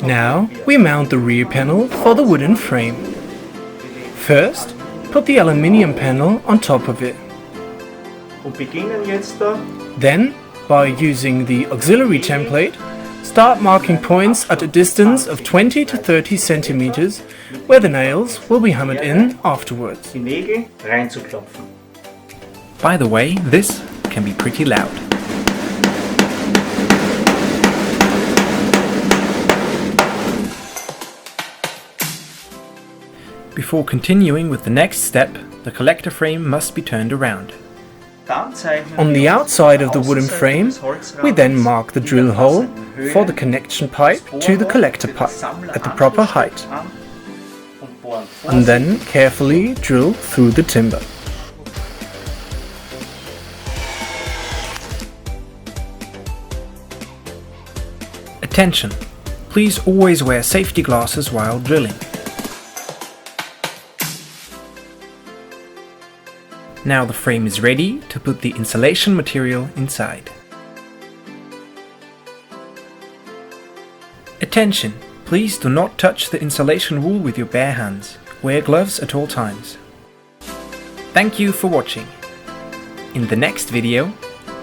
Now we mount the rear panel for the wooden frame. First, put the aluminium panel on top of it. Then, by using the auxiliary template, start marking points at a distance of 20 to 30 centimeters where the nails will be hammered in afterwards. By the way, this can be pretty loud. Before continuing with the next step, the collector frame must be turned around. On the outside of the wooden frame, we then mark the drill hole for the connection pipe to the collector pipe at the proper height, and then carefully drill through the timber. Attention! Please always wear safety glasses while drilling. Now the frame is ready to put the insulation material inside. Attention! Please do not touch the insulation wool with your bare hands. Wear gloves at all times. Thank you for watching. In the next video,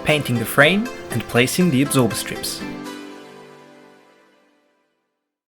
painting the frame and placing the absorber strips.